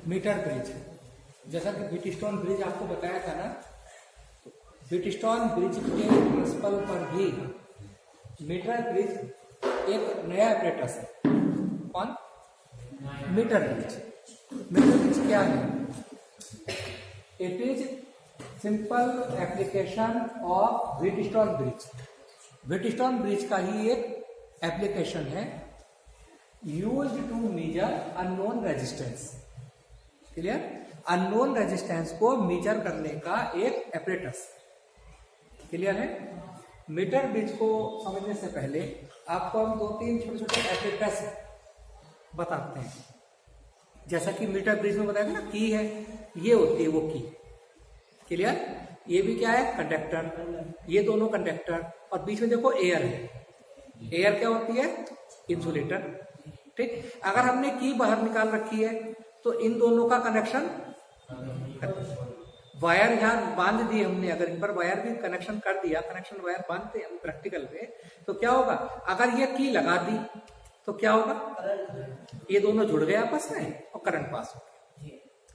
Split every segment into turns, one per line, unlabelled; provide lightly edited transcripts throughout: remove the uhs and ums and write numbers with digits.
Metre bridge, जैसा कि Wheatstone bridge आपको बताया था ना, व्हीटस्टोन ब्रिज के प्रिंसिपल पर भी मीटर ब्रिज एक नया एपरेटस है। कौन? Metre bridge. मीटर ब्रिज क्या है? It is simple application of Wheatstone bridge. Wheatstone bridge का ही एक एप्लीकेशन है, used to measure unknown resistance. Clear? Unknown resistance को मेजर करने का एक एपरेटस। क्लियर है? मीटर ब्रिज को समझने से पहले आपको हम 2-3 छोटे छोटे एपरेटस बताते हैं। जैसा कि मीटर ब्रिज में बताया था ना, की है, ये होती है वो की। क्लियर? ये भी क्या है? कंडक्टर। ये दोनों कंडक्टर, और बीच में देखो एयर है। एयर क्या होती है? इंसुलेटर। ठीक? अगर हमने की बाहर निकाल रखी है तो इन दोनों का कनेक्शन, वायर यहां बांध दिए हमने, अगर इन पर वायर भी कनेक्शन कर दिया, कनेक्शन वायर बांधते हैं हम प्रैक्टिकल पे, तो क्या होगा? अगर ये की लगा दी तो क्या होगा? ये दोनों जुड़ गए आपस में और करंट पास हो।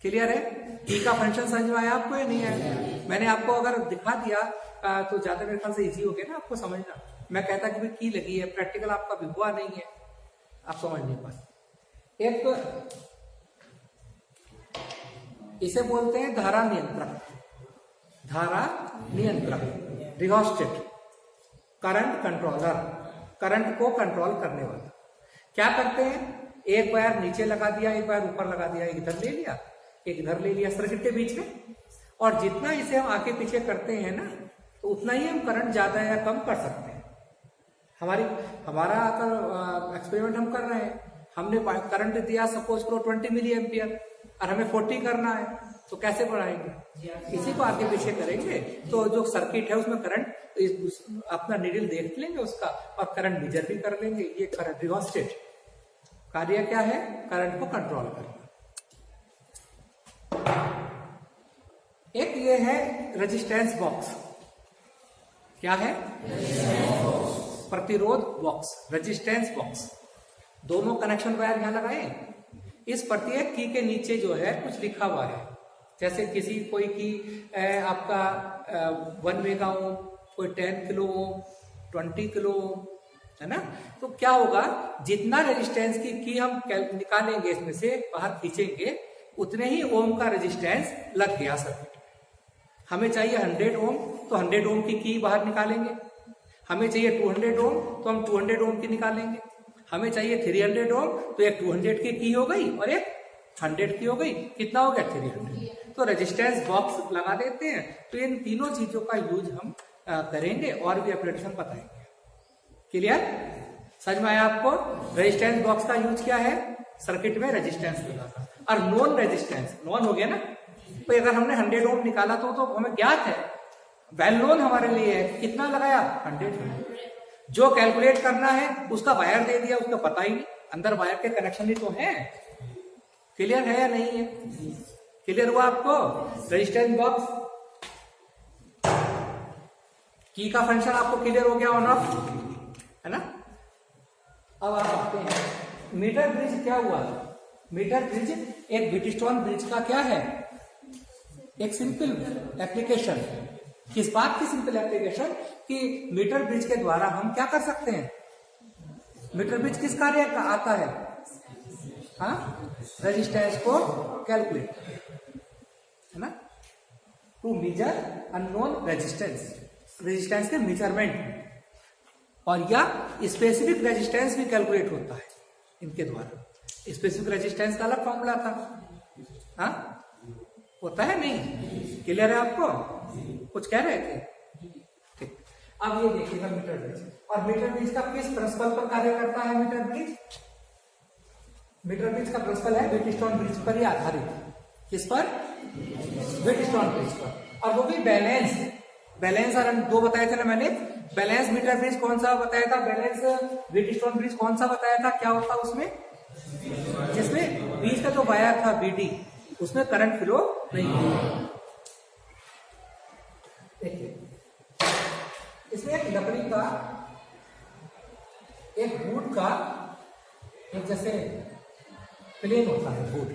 क्लियर है? की का फंक्शन समझ में आया आपको या नहीं आया? मैंने आपको अगर दिखा दिया तो ज्यादा मेरे ख्याल से इजी हो गया ना आपको समझना। मैं कहता कि की लगी है, प्रैक्टिकल आपका भी हुआ नहीं है, आप समझ नहीं पाए। एक तो इसे बोलते हैं धारा नियंत्रक। धारा नियंत्रक, रिहोस्टेट, करंट कंट्रोलर, करंट को कंट्रोल करने वाला। क्या करते हैं? एक वायर नीचे लगा दिया, एक वायर ऊपर लगा दिया, एक इधर ले लिया, एक इधर ले लिया सर्किट के बीच में, और जितना इसे हम आगे पीछे करते हैं ना, तो उतना ही हम करंट ज्यादा या कम कर सकते हैं। हमारा अगर एक्सपेरिमेंट हम कर रहे हैं, हमने करंट दिया सपोज करो 20 मिली एम्पियर, और हमें 40 करना है, तो कैसे बढ़ाएंगे? इसी को आगे पीछे करेंगे, तो जो सर्किट है उसमें करंट, अपना नीडल देख लेंगे उसका, और करंट मेजर भी कर लेंगे। ये करंट रिहोस्टेट कार्य क्या है? करंट को कंट्रोल करना। एक ये है रेजिस्टेंस बॉक्स। क्या है? प्रतिरोध बॉक्स, रेजिस्टेंस बॉक्स। दोनों कनेक्शन वायर यहां लगाए, इस प्रत्येक की के नीचे जो है कुछ लिखा हुआ है। जैसे किसी कोई की आपका 1 मेगा ओम, कोई 10 किलो ओम, 20 किलो ओम, है ना? तो क्या होगा? जितना रेजिस्टेंस की हम निकालेंगे, इसमें से बाहर खींचेंगे, उतने ही ओम का रेजिस्टेंस लग गया सर्किट में। हमें चाहिए 100 ओम, तो 100 ओम की बाहर निकालेंगे। हमें चाहिए 200 ओम, तो हम 200 ओम की निकालेंगे। हमें चाहिए 300 ओम, तो एक 200 की हो गई और एक 100 की हो गई। कितना हो गया? 300। तो रेजिस्टेंस बॉक्स लगा देते हैं। तो इन तीनों चीजों का यूज हम करेंगे, और भी एप्लीकेशन बताएंगे। क्लियर? समझ में आया आपको? रेजिस्टेंस बॉक्स का यूज क्या है? सर्किट में रेजिस्टेंस लगाना। और नॉन रेजिस्टेंस, नॉन हो गया ना, तो अगर हमने 100 ओम निकाला तो हमें ज्ञात है, वेल नोन हमारे लिए है, कितना लगाया? 100। जो कैलकुलेट करना है उसका वायर दे दिया, उसका पता ही नहीं, अंदर वायर के कनेक्शन ही तो है। क्लियर है या नहीं है? क्लियर हुआ आपको? रेजिस्टेंस बॉक्स की का फंक्शन आपको क्लियर हो गया, ऑन ऑफ, है ना? अब आप आते हैं मीटर ब्रिज। क्या हुआ? मीटर ब्रिज एक व्हीटस्टोन ब्रिज का क्या है? एक सिंपल एप्लीकेशन। किस बात की सिंपल एप्लीकेशन? कि मीटर ब्रिज के द्वारा हम क्या कर सकते हैं? मीटर ब्रिज किस कार्य का आता है? हाँ, रेजिस्टेंस को कैलकुलेट, है ना, to measure unknown resistance, resistance के मेजरमेंट, और या स्पेसिफिक रेजिस्टेंस भी कैलकुलेट होता है इनके द्वारा। स्पेसिफिक रेजिस्टेंस का अलग फॉर्मूला था, हाँ, होता है नहीं? क्लियर है आपको? कुछ कह रहे थे? ठीक। अब ये देखिएगा मीटर ब्रिज, और मीटर ब्रिज का किस प्रिंसिपल पर कार्य करता है? मीटर ब्रिज, मीटर ब्रिज का प्रिंसिपल है व्हीटस्टोन ब्रिज पर ही आधारित। किस पर? व्हीटस्टोन ब्रिज पर, और वो भी बैलेंस। बैलेंस और दो बताए थे ना मैंने। बैलेंस मीटर ब्रिज कौन सा बताया था? बैलेंस व्हीटस्टोन ब्रिज कौन सा बताया था? क्या होता उसमें? जिसमें बीच का जो वायर था बीडी, उसमें करंट फ्लो नहीं होगा। देखिए, इसमें एक लकड़ी का, एक वुड का, एक जैसे प्लेन होता है वुड,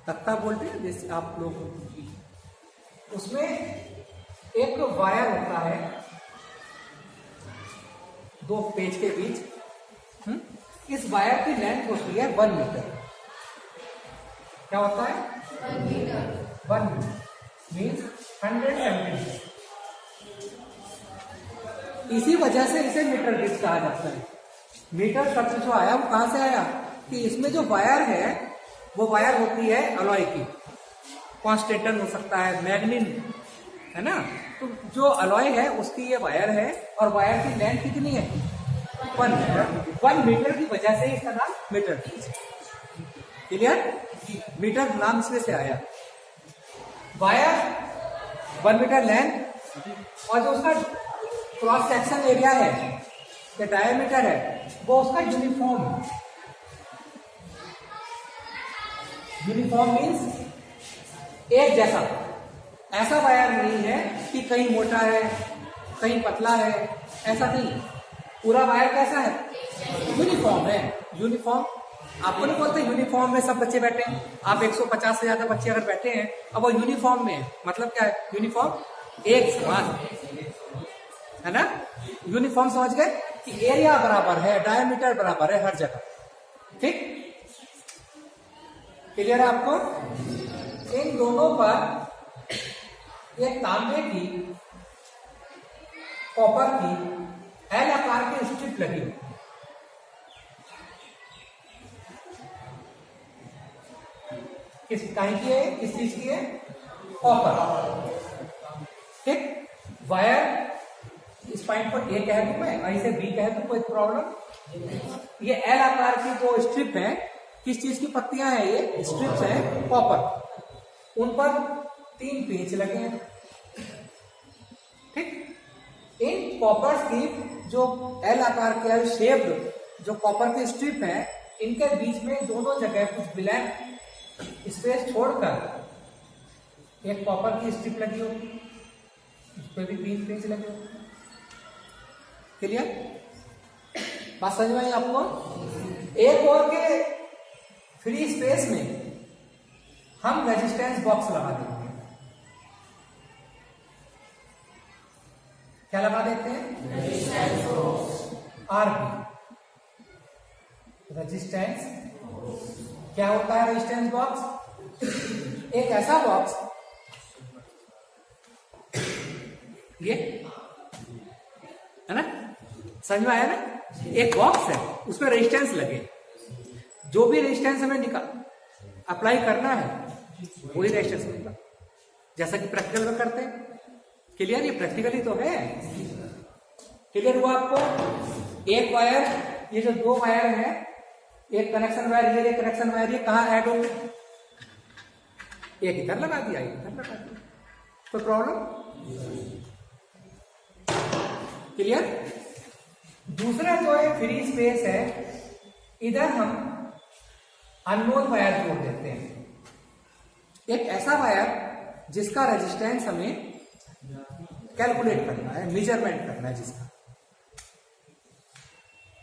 तख्ता बोलते हैं जैसे आप लोग, उसमें एक वायर होता है दो पेज के बीच। इस वायर की लेंथ होती है 1 मीटर। क्या होता है? 1 मीटर। 1 means 100 centimetre. इसी वजह से इसे मीटर ब्रिज कहा जाता है। मीटर शब्द जो आया वो कहां से आया कि इसमें जो वायर है वो वायर होती है अलॉय की, कॉन्स्टेंटन हो सकता है, मैग्नीन, है ना। तो जो अलॉय है उसकी ये वायर है और वायर की लेंथ कितनी है? 1 मीटर। 1 मीटर की वजह से इसका नाम मीटर ब्रिज। क्लियर? मीटर नाम इसमें से आया। वायर 1 मीटर लेंथ और जो उसका क्रॉस सेक्शन एरिया है या डायमीटर है वो उसका यूनिफॉर्म। यूनिफॉर्म मीन्स एक जैसा। ऐसा वायर नहीं है कि कहीं मोटा है कहीं पतला है, ऐसा नहीं। पूरा वायर कैसा है? यूनिफॉर्म है। यूनिफॉर्म आपको नहीं बोलते यूनिफॉर्म में सब बच्चे बैठे हैं। आप 150 से ज्यादा बच्चे अगर बैठे हैं अब वो यूनिफॉर्म में है, मतलब क्या है? यूनिफॉर्म एक समान है ना। यूनिफॉर्म समझ गए कि एरिया बराबर है, डायमीटर बराबर है हर जगह। ठीक, क्लियर है आपको? इन दोनों पर एक तांबे की, कॉपर की एल आकार की स्ट्रिप लगी। किस टाइप की है? किस चीज की है? कॉपर। ठीक, वायर इस पॉइंट पर ए कह दूं मैं और इसे बी कह दूं, कोई प्रॉब्लम? ये एल आकार की जो स्ट्रिप है, किस चीज की पत्तियां हैं? ये स्ट्रिप्स हैं कॉपर। उन पर 3 पेच लगे हैं। ठीक, इन कॉपर की जो एल आकार के एल शेप्ड जो कॉपर की स्ट्रिप है, इनके बीच में दोनों जगह कुछ ब्लैक स्पेस छोड़कर एक कॉपर की स्ट्रिप लगी होगी, उस पर भी 3 पेच लगे होंगे। क्लियर? बात समझ में आई आपको? एक और के फ्री स्पेस में हम रेजिस्टेंस बॉक्स लगा देते हैं। क्या लगा देते हैं? Resistance box. RB, resistance. क्या होता है रेजिस्टेंस बॉक्स? एक ऐसा बॉक्स, ये है ना, समझ में आया ना? एक बॉक्स है, उसमें रेजिस्टेंस लगे, जो भी रेजिस्टेंस हमें अप्लाई करना है वही रेजिस्टेंस मिलेगा, जैसा कि प्रैक्टिकल में करते हैं। क्लियर? ये प्रैक्टिकली तो है। क्लियर हुआ आपको? एक वायर, ये जो 2 वायर है, एक कनेक्शन वायर, ये कनेक्शन वायर, ये कहां ऐड होंगे? एक इधर लगा दिया, एक इधर लगा दिया, कोई प्रॉब्लम? क्लियर? दूसरा जो है फ्री स्पेस है, इधर हम अननोन वायर जोड़ देते हैं। एक ऐसा वायर जिसका रेजिस्टेंस हमें कैलकुलेट करना है, मेजरमेंट करना है, जिसका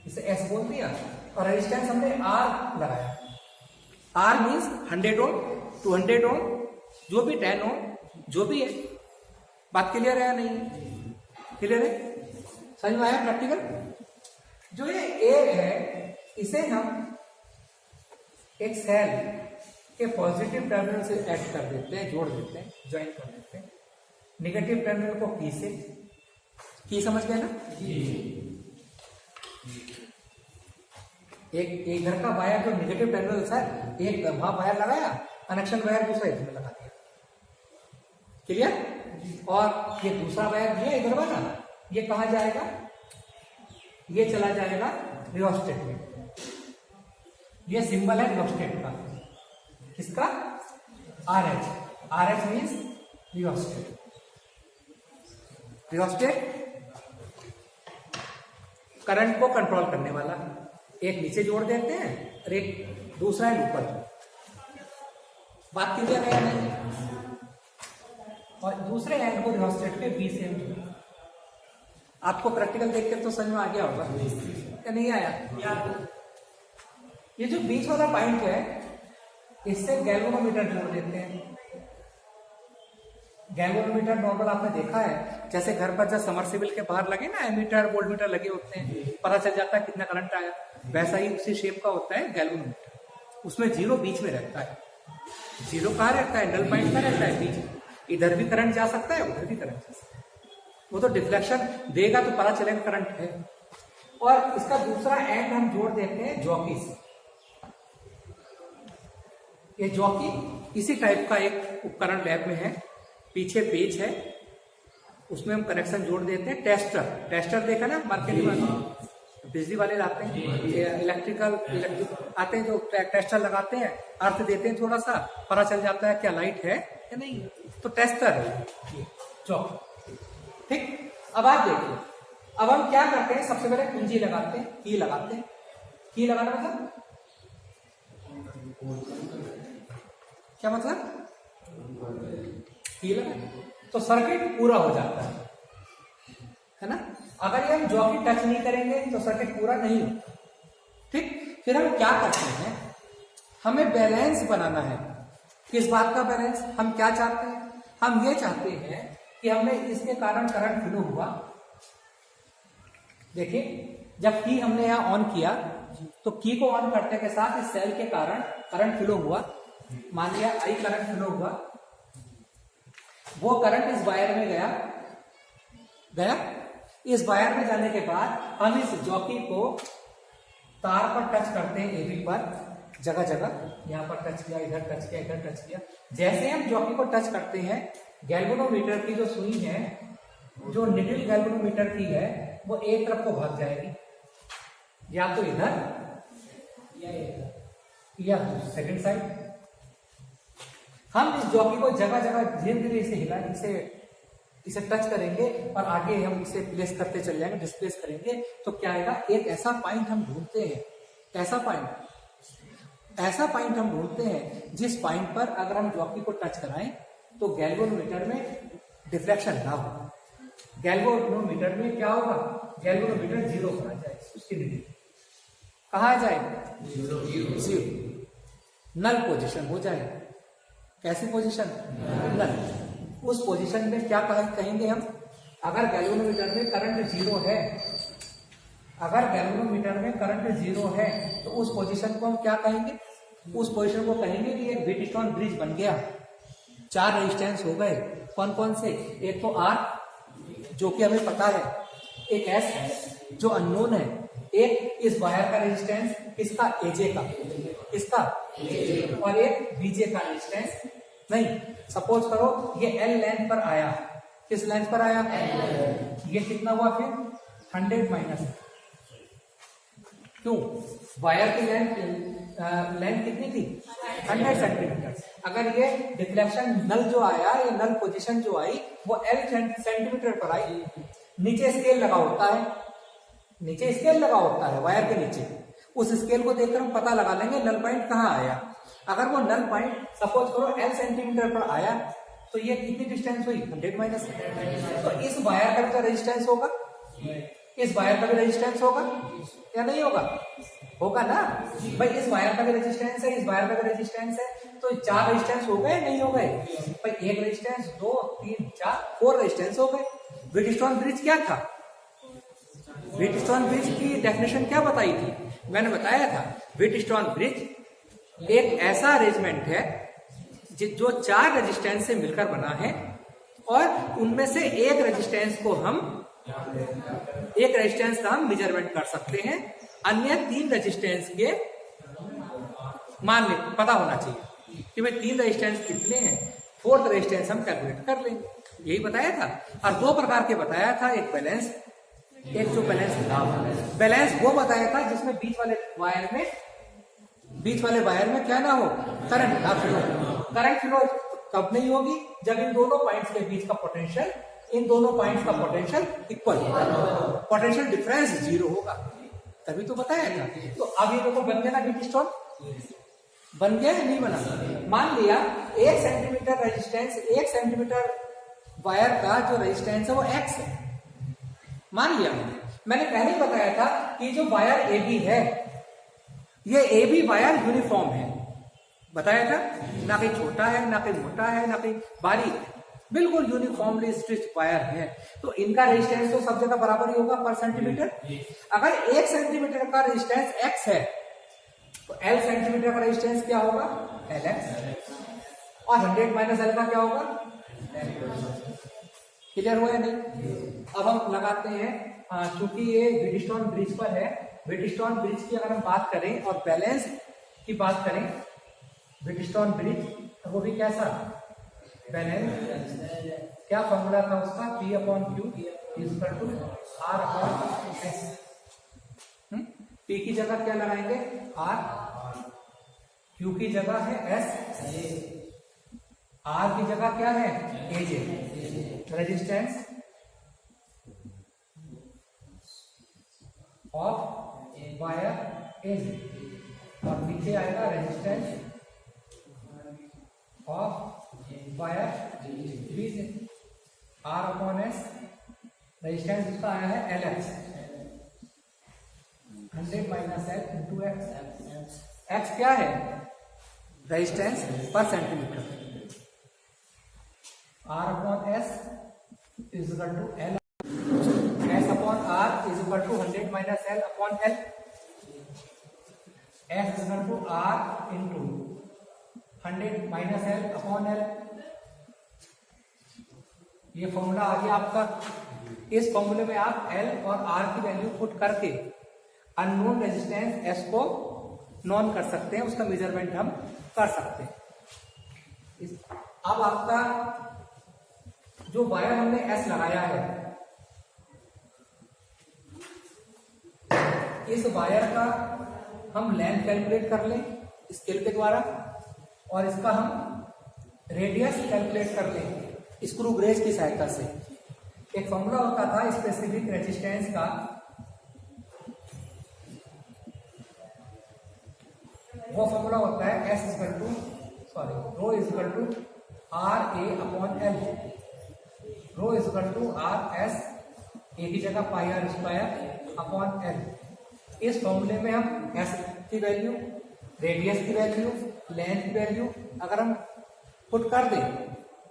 इसे एस बोल दिया और रेजिस्टेंस हमने आर लगाया। आर मीन्स 100 ओम, 200 ओम, जो भी 10 ओम, जो भी है। बात क्लियर है या नहीं? क्लियर है? समझ में आया प्रैक्टिकल? जो ये ए है, इसे हम एक सेल के पॉजिटिव टर्मिनल से ऐड कर देते हैं, जोड़ देते हैं, ज्वाइन कर देते हैं। नेगेटिव टर्मिनल को की से, की समझ गए ना? एक इधर का वायर जो नेगेटिव टर्मिनल है, एक वहां वायर लगाया, कनेक्शन वायर दूसरा इसमें लगा दिया। क्लियर? और ये दूसरा वायर ये इधर बना, ये कहां जाएगा? ये चला जाएगा रियोस्टेट में। ये सिंबल है रियोस्टेट का, किसका? RH। RH means rheostat. Rheostat current को कंट्रोल करने वाला। एक नीचे जोड़ देते हैं और एक दूसरा है ऊपर। बात क्लियर है या नहीं? और दूसरे एंड को रियोस्टेट के बीच से आपको प्रैक्टिकल देखकर तो समझ में आ गया होगा या नहीं आया? ये जो बीच वाला पॉइंट है, इससे गैल्वेनोमीटर जोड़ देते हैं। गैल्वेनोमीटर नॉर्मल आपने देखा है, जैसे घर पर जब समरसेबल के बाहर लगे ना एमीटर वोल्टमीटर लगे होते हैं, पता चल जाता है कितना करंट आया, वैसा ही उसी शेप का होता है गैल्वेनोमीटर। उसमें जीरो बीच में रहता है। जीरो कहाँ रहता है? नल पॉइंट में रहता है बीच में। इधर भी करंट जा सकता है, उधर भी करंट जा सकता है। वो तो डिफ्लेक्शन देगा तो पता चलेगा करंट है। और इसका दूसरा एंड हम जोड़ देते हैं जॉकी से। ये जॉकी इसी टाइप का एक उपकरण लैब में है, पीछे पेज है, उसमें हम कनेक्शन जोड़ देते हैं। टेस्टर देखा ना मार्केट में, बिजली वाले लाते हैं, इलेक्ट्रिकल आते हैं जो टेस्टर लगाते हैं, अर्थ देते हैं, थोड़ा सा पता चल जाता है क्या लाइट है या नहीं, तो टेस्टर है जॉकी। ठीक, अब आप देखिए, अब हम क्या करते हैं, सबसे पहले कुंजी लगाते हैं, की लगाते हैं। की लगाना मतलब क्या मतलब? की लगाना तो सर्किट पूरा हो जाता है ना। अगर ये हम जॉकी टच नहीं करेंगे तो सर्किट पूरा नहीं होता। ठीक, फिर हम क्या करते हैं, हमें बैलेंस बनाना है। किस बात का बैलेंस? हम क्या चाहते हैं? हम ये चाहते हैं कि हमने इसके कारण करंट फ्लो हुआ। देखिए, जब की हमने यहां ऑन किया तो की को ऑन करते के साथ इस सेल के कारण करंट फ्लो हुआ। मान लिया आई करंट फ्लो हुआ, वो करंट इस वायर में गया। इस वायर में जाने के बाद हम इस जॉकी को तार पर टच करते हैं, एबी पर, जगह जगह, यहां पर टच किया, इधर टच किया, इधर टच किया। जैसे हम जॉकी को टच करते हैं, गैल्वेनोमीटर की जो सुई है, जो निडल गैल्वेनोमीटर की है, वो एक तरफ को भाग जाएगी, या तो इधर या इधर या सेकंड साइड। हम इस जॉकी को जगह जगह धीरे धीरे इसे हिलाएंगे, इसे टच करेंगे और आगे हम इसे प्लेस करते चले जाएंगे, डिस्प्लेस करेंगे, तो क्या आएगा? एक ऐसा पॉइंट हम ढूंढते हैं, ऐसा पॉइंट हम ढूंढते हैं जिस पॉइंट पर अगर हम जॉकी को टच कराएं तो गैल्वेनोमीटर में डिफ्लेक्शन ना हो। गैल्वेनोमीटर में क्या होगा? गैल्वेनोमीटर जीरो पर आ जाए, उसकी रीडिंग कहाँ आ जाए? जीरो, नल पोजीशन हो जाए। कैसी पोजीशन? नल। उस पोजीशन में क्या कहेंगे हम? अगर गैल्वेनोमीटर में करंट जीरो है, तो उस पोजीशन को हम क्या कहेंगे? उस पोजीशन को कहेंगे कि एक व्हीटस्टोन ब्रिज बन गया। 4 रेजिस्टेंस हो गए, कौन कौन से? एक तो R जो कि हमें पता है, एक S जो अननोन है, एक इस वायर का रेजिस्टेंस, इसका AJ का, इसका और एक BJ का रेजिस्टेंस। नहीं, सपोज करो ये L लेंथ पर आया। किस लेंथ पर आया? ये कितना हुआ फिर? 100 माइनस। क्यों? वायर की लेंथ कितनी थी? 100 सेंटीमीटर। अगर ये डिफ्लेक्शन नल जो आया, ये नल पोजीशन जो आई, वो L सेंटीमीटर पर आई। नीचे स्केल लगा होता है, वायर के नीचे। उस स्केल को देखकर हम पता लगा लेंगे नल पॉइंट कहाँ आया। अगर वो नल पॉइंट सपोज करो L सेंटीमीटर पर आया, तो ये कितनी डिस्टेंस हुई? 100 माइनस। तो इस वायर का भी तो रेजिस्टेंस होगा, इस वायर का भी रेजिस्टेंस होगा या नहीं होगा? होगा ना भाई। इस वायर का भी रेजिस्टेंस है, इस वायर का भी रेजिस्टेंस है, तो 4 रेजिस्टेंस हो गए नहीं हो गए भाई? 1 रेजिस्टेंस, 2, 3, 4, 4 रेजिस्टेंस हो गए। व्हीटस्टोन ब्रिज क्या था? व्हीटस्टोन ब्रिज की डेफिनेशन क्या बताई थी? मैंने बताया था, व्हीटस्टोन ब्रिज एक ऐसा अरेंजमेंट है जो 4 रेजिस्टेंस से मिलकर बना है, और उनमें से एक रेजिस्टेंस का हम मेजरमेंट कर सकते हैं। अन्य 3 रेजिस्टेंस के मान ले पता होना चाहिए कि भाई 3 रेजिस्टेंस कितने हैं, 4th रेजिस्टेंस हम कैलकुलेट कर लेंगे। यही बताया था। और 2 प्रकार के बताया था, एक बैलेंस, एक जो बैलेंस था। बैलेंस वो बताया था जिसमें बीच वाले वायर में क्या ना हो? करंट ना फ्लो। करंट फ्लो कब नहीं होगी? जब इन दोनों पॉइंट्स के बीच का पोटेंशियल, इन दोनों पॉइंट्स का पोटेंशियल इक्वल होगा, पोटेंशियल डिफरेंस 0 होगा, तभी तो बताया था। तो अब ये देखो बन गया ना व्हीटस्टोन? बन गया या नहीं बना? मान लिया 1 सेंटीमीटर रेजिस्टेंस, 1 सेंटीमीटर वायर का जो रेजिस्टेंस है वो X है। मान लिया मैंने पहले ही बताया था कि जो वायर AB है, ये AB वायर यूनिफॉर्म है। बताया था, ना कहीं छोटा है, ना कहीं मोटा है, ना कहीं बारीक, बिल्कुल यूनिफॉर्मली स्ट्रिच वायर है। तो इनका रेजिस्टेंस तो सब जगह बराबर ही होगा पर सेंटीमीटर। अगर 1 सेंटीमीटर का रेजिस्टेंस x है तो L सेंटीमीटर का रेजिस्टेंस क्या होगा, Lx, और 100 माइनस L का क्या होगा, क्लियर हुआ या नहीं? अब हम लगाते हैं, चूंकि ये व्हीटस्टोन ब्रिज पर है, व्हीटस्टोन ब्रिज की अगर हम बात करें और बैलेंस की बात करें, व्हीटस्टोन ब्रिज वो भी कैसा बैलेंस, क्या फॉर्मूला था उसका, P upon Q equal to R upon S। P की जगह क्या लगाएंगे, R, Q की जगह है S, R की जगह क्या है, AJ, resistance of wire AJ, और नीचे आएगा resistance of wire bridge, R upon S, resistance उसका आया है Lx, 100 minus L into X, X क्या है, रेजिस्टेंस पर centimetre, R upon S is equal to L, S upon R is equal to 100 minus L upon L, S is equal to R into 100 minus L upon L। ये formula आ गया आपका। इस फॉर्मूले में आप L और R की वैल्यू पुट करके अननोन रेजिस्टेंस S को नॉन कर सकते हैं, उसका मेजरमेंट हम कर सकते हैं। अब आपका जो वायर हमने S लगाया है, इस वायर का हम लेंथ कैलकुलेट कर लें स्केल के द्वारा, और इसका हम रेडियस कैलकुलेट कर लें स्क्रू गेज की सहायता से। एक फॉर्मूला होता था स्पेसिफिक रेजिस्टेंस का, वो फॉर्मूला होता है S equal to rho equal to R A upon L, rho equal to R S, A की जगह pi R square upon L। इस फॉर्मूले में हम S की वैल्यू, रेडियस की वैल्यू, लेंथ की वैल्यू अगर हम पुट कर दें,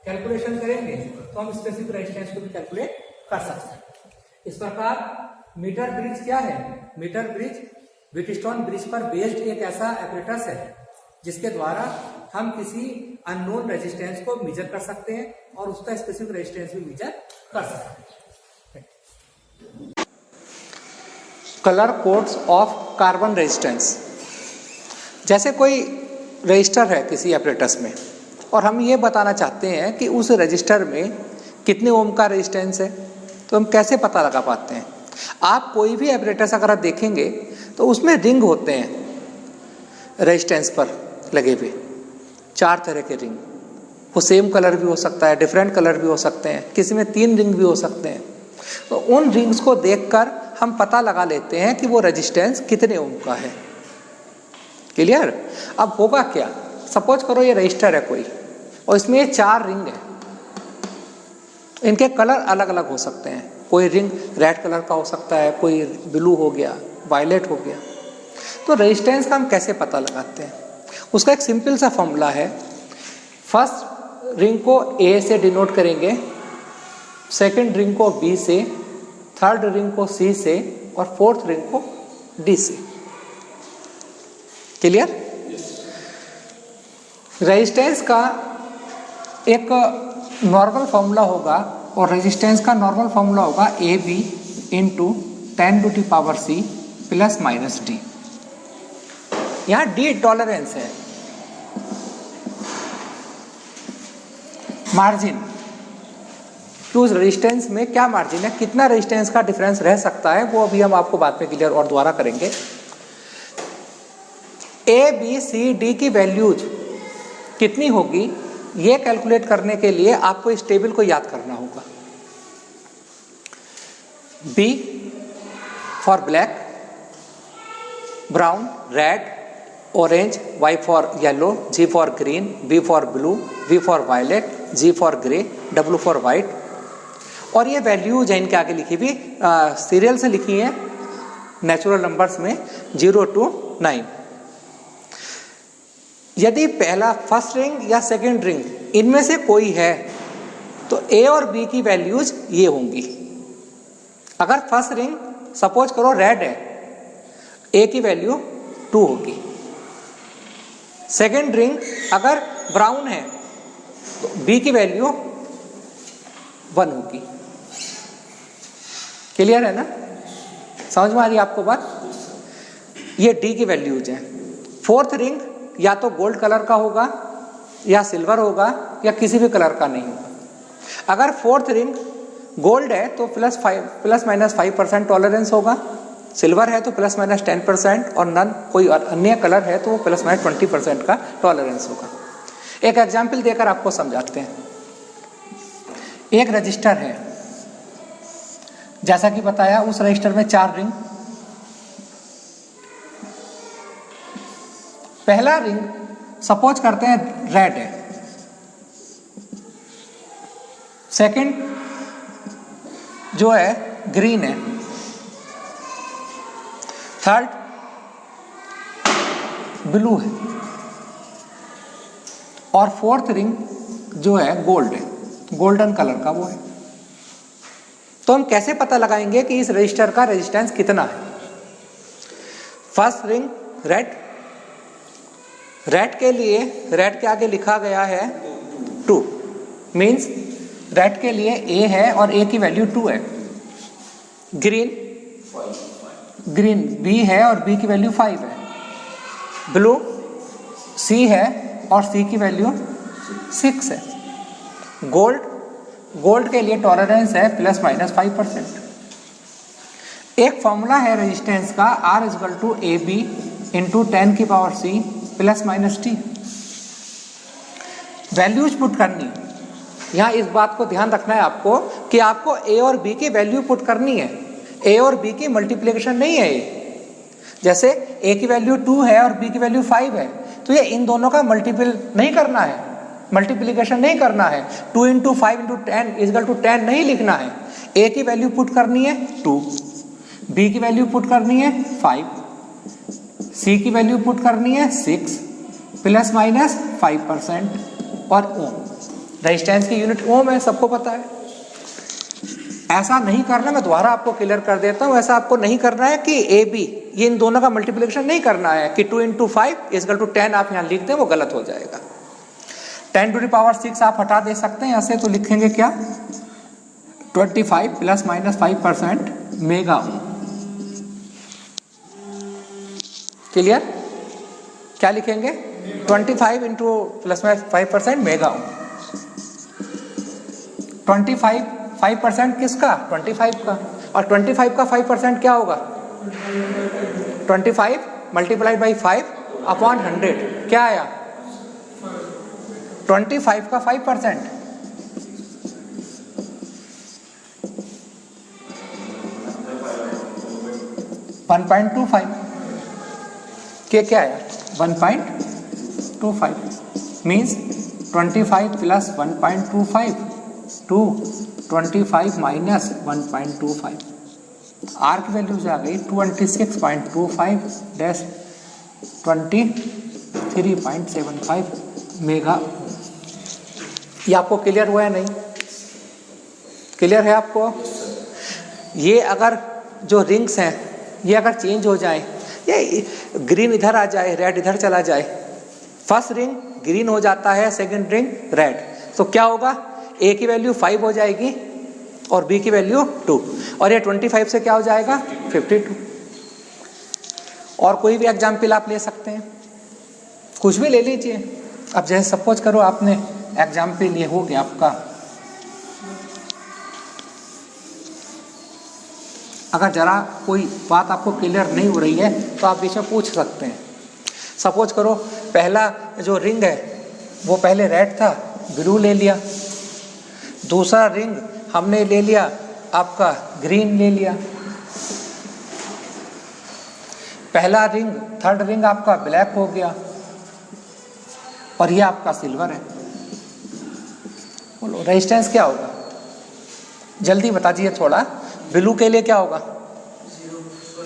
कैलकुलेशन करेंगे, तो हम स्पेसिफिक रेजिस्टेंस को भी कैलकुलेट कर सकते हैं। इस प्रकार मीटर ब्रिज क्या है, मीटर ब्रिज व्हीटस्टोन ब्रिज पर बेस्ड एक ऐसा एपरेटस है जिसके द्वारा हम किसी अननोन रेजिस्टेंस को मेजर कर सकते हैं और उसका स्पेसिफिक रेजिस्टेंस भी मेजर कर सकते हैं। Colour codes of carbon resistance. जैसे कोई रजिस्टर है किसी एपरेटस में और हम ये बताना चाहते हैं कि उस रजिस्टर में कितने ओम का रेजिस्टेंस है, तो हम कैसे पता लगा पाते हैं? आप कोई भी एपरेटस अगर आप देखेंगे तो उसमें रिंग होते हैं रेजिस्टेंस पर लगे हुए, 4 तरह के रिंग। वो सेम कलर भी हो सकता है, डिफरेंट कलर भी हो सकते हैं, किसी में 3 रिंग भी हो सकते हैं। तो उन रिंग्स को देखकर हम पता लगा लेते हैं कि वो रेजिस्टेंस कितने ओम का है। क्लियर? अब होगा क्या, सपोज करो ये रजिस्टर है कोई और इसमें ये 4 रिंग है, इनके कलर अलग अलग हो सकते हैं। कोई रिंग रेड कलर का हो सकता है, कोई ब्लू हो गया, वायलेट हो गया। तो रेजिस्टेंस का हम कैसे पता लगाते हैं? उसका एक सिंपल सा फॉर्मूला है। फर्स्ट रिंग को A से डिनोट करेंगे, सेकंड रिंग को B से, थर्ड रिंग को C से और फोर्थ रिंग को D से। क्लियर? रेजिस्टेंस का एक नॉर्मल फॉर्मूला होगा और रेजिस्टेंस का नॉर्मल फॉर्मूला होगा AB into 10 to the power C plus minus D। यहाँ D टॉलरेंस है, मार्जिन कि उस रेजिस्टेंस में क्या मार्जिन है, कितना रेजिस्टेंस का डिफरेंस रह सकता है, वो अभी हम आपको बाद में क्लियर और दोबारा करेंगे। A B C D की वैल्यूज कितनी होगी ये कैलकुलेट करने के लिए आपको इस टेबल को याद करना होगा। B for black, brown, red, orange, Y for yellow, G for green, B for blue, V for violet, G for grey, W for white. और ये वैल्यूज है इनके आगे लिखी हुई, सीरियल से लिखी है नेचुरल नंबर्स में 0 to 9। यदि पहला फर्स्ट रिंग या सेकंड रिंग इनमें से कोई है तो ए और बी की वैल्यूज ये होंगी। अगर फर्स्ट रिंग सपोज करो रेड है, ए की वैल्यू 2 होगी। सेकंड रिंग अगर ब्राउन है तो बी की वैल्यू 1 होगी। क्लियर है ना? समझ में आ रही है आपको बात? ये डी की वैल्यूज हैं। फोर्थ रिंग या तो गोल्ड कलर का होगा या सिल्वर होगा या किसी भी कलर का नहीं होगा। अगर फोर्थ रिंग गोल्ड है तो प्लस माइनस 5% टॉलरेंस होगा, सिल्वर है तो प्लस माइनस 10% और नन कोई अन्य कलर है तो वो प्लस माइनस 20% का टॉलरेंस होगा। एक एग्जाम्पल देकर आपको समझाते हैं। एक रजिस्टर है, जैसा कि बताया उस रजिस्टर में 4 रिंग। पहला रिंग सपोज करते हैं रेड है, सेकंड जो है ग्रीन है, थर्ड ब्लू है और फोर्थ रिंग जो है गोल्ड है, गोल्डन कलर का वो है। तो हम कैसे पता लगाएंगे कि इस रजिस्टर का रेजिस्टेंस कितना है? फर्स्ट रिंग रेड, रेड के लिए रेड के आगे लिखा गया है 2, मींस रेड के लिए ए है और ए की वैल्यू 2 है। ग्रीन बी है और बी की वैल्यू 5 है। ब्लू सी है और सी की वैल्यू 6 है। गोल्ड के लिए टॉलरेंस है प्लस माइनस 5%। एक फॉर्मूला है रेजिस्टेंस का, R equal to A B into 10 की power C plus minus T. Values put करनी, यहाँ इस बात को ध्यान रखना है आपको कि आपको ए और बी की वैल्यू पुट करनी है। ए और बी की मल्टीप्लिकेशन नहीं है ये। जैसे ए की वैल्यू 2 है और बी की वैल्यू 5 है तो ये इन दोनों का मल्टीपल नहीं करना है, मल्टीप्लिकेशन नहीं करना है। 2 इंटू 5 इंटू 10 इक्वल टू 10 नहीं लिखना है। ए की वैल्यू पुट करनी है 2, बी की वैल्यू पुट करनी है 5, सी की वैल्यू पुट करनी है 6 प्लस माइनस 5% और ओम। रेजिस्टेंस की यूनिट ओम है, सबको पता है। ऐसा नहीं करना, मैं दोबारा आपको क्लियर कर देता हूं, ऐसा आपको नहीं करना है कि ए बी ये इन दोनों का मल्टीप्लिकेशन नहीं करना है कि 2 इंटू 5 इक्वल टू 10 आप यहाँ लिख दें, वो गलत हो जाएगा। 10 टू द पावर 6 आप हटा दे सकते हैं ऐसे, तो लिखेंगे क्या 25 plus minus 5% mega ohm. Clear? क्या लिखेंगे 25 into plus minus 5% mega ohm. 5% किसका? 25 का। और 25 का 5% क्या होगा? 25 मल्टीप्लाइड बाई 5 अपॉन 100 क्या आया? 25 का 5% 1.25 के क्या आया? 1.25 means 25 plus 1.25 to 25 minus 1.25। R की वैल्यूज आ गई 26.25 डैश 23.75 मेगा। ये आपको क्लियर हुआ है नहीं? क्लियर है आपको? ये अगर जो रिंग्स हैं ये अगर चेंज हो जाए, ये ग्रीन इधर आ जाए, रेड इधर चला जाए, फर्स्ट रिंग ग्रीन हो जाता है, सेकंड रिंग रेड, तो क्या होगा? ए की वैल्यू 5 हो जाएगी और बी की वैल्यू 2 और ये 25 से क्या हो जाएगा? 52। और कोई भी एग्जाम्पल आप ले सकते हैं, कुछ भी ले लीजिए। अब जैसे सपोज करो आपने एग्जाम्पल ये हो गया आपका, अगर जरा कोई बात आपको क्लियर नहीं हो रही है तो आप बीच में पूछ सकते हैं। सपोज करो पहला जो रिंग है वो पहले रेड था, ब्लू ले लिया। दूसरा रिंग हमने ले लिया आपका ग्रीन ले लिया। पहला रिंग थर्ड रिंग आपका ब्लैक हो गया और ये आपका सिल्वर है। बोलो रेजिस्टेंस क्या होगा? जल्दी बता दीजिए थोड़ा। ब्लू के लिए क्या होगा?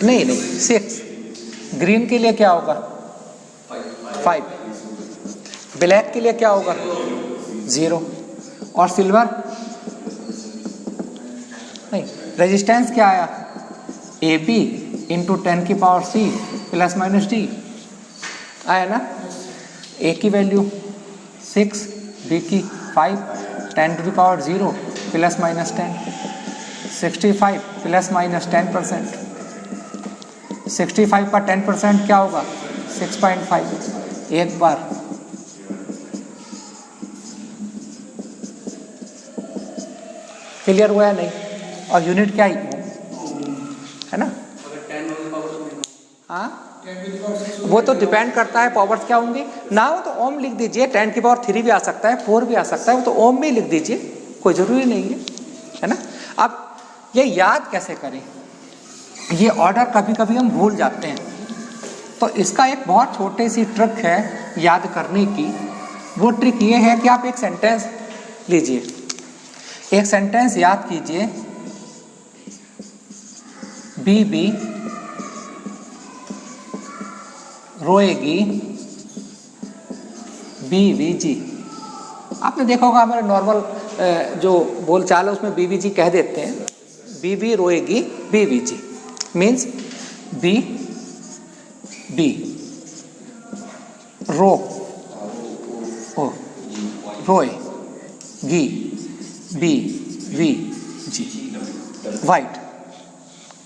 नहीं 6। ग्रीन के लिए क्या होगा? 5। ब्लैक के लिए क्या होगा 0 और सिल्वर नहीं, रेजिस्टेंस क्या आया AB इंटू 10 की power C plus minus D आया ना। A की वैल्यू 6, B की 5, 10 to the power 0 plus minus 10, 65 plus minus 10%, 65 पर 10% क्या होगा 6.5। एक बार क्लियर हुआ है नहीं? और यूनिट क्या है ना। हाँ वो तो डिपेंड करता है पावर्स क्या होंगी ना हो तो ओम लिख दीजिए, 10 की पावर 3 भी आ सकता है, 4 भी आ सकता है, वो तो ओम में लिख दीजिए, कोई जरूरी नहीं है ना। अब ये याद कैसे करें, ये ऑर्डर कभी कभी हम भूल जाते हैं, तो इसका एक बहुत छोटी सी ट्रिक है याद करने की। वो ट्रिक ये है कि आप एक सेंटेंस लीजिए, एक सेंटेंस याद कीजिए, बीबी रोएगी बीवीजी। आपने देखा होगा हमारे नॉर्मल जो बोलचाल है उसमें बीवीजी कह देते हैं, बीबी रोएगी बीवीजी मीन्स बी बी रो ओ रोए गी B V G white.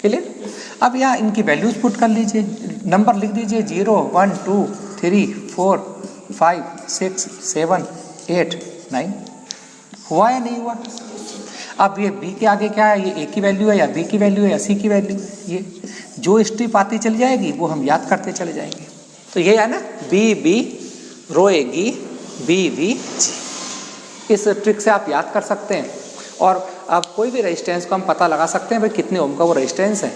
Clear? अब यहाँ इनकी वैल्यूज पुट कर लीजिए, नंबर लिख दीजिए 0 1 2 3 4 5 6 7 8 9। हुआ या नहीं हुआ? अब ये b के आगे क्या है, ये a की वैल्यू है या b की वैल्यू है या c की वैल्यू है, ये जो स्ट्रिप आती चली जाएगी वो हम याद करते चले जाएंगे। तो ये है ना बी बी रोएगी बी वी जी। इस ट्रिक से आप याद कर सकते हैं और अब कोई भी रेजिस्टेंस को हम पता लगा सकते हैं भाई कितने ओम का वो रेजिस्टेंस है।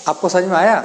आपको समझ में आया?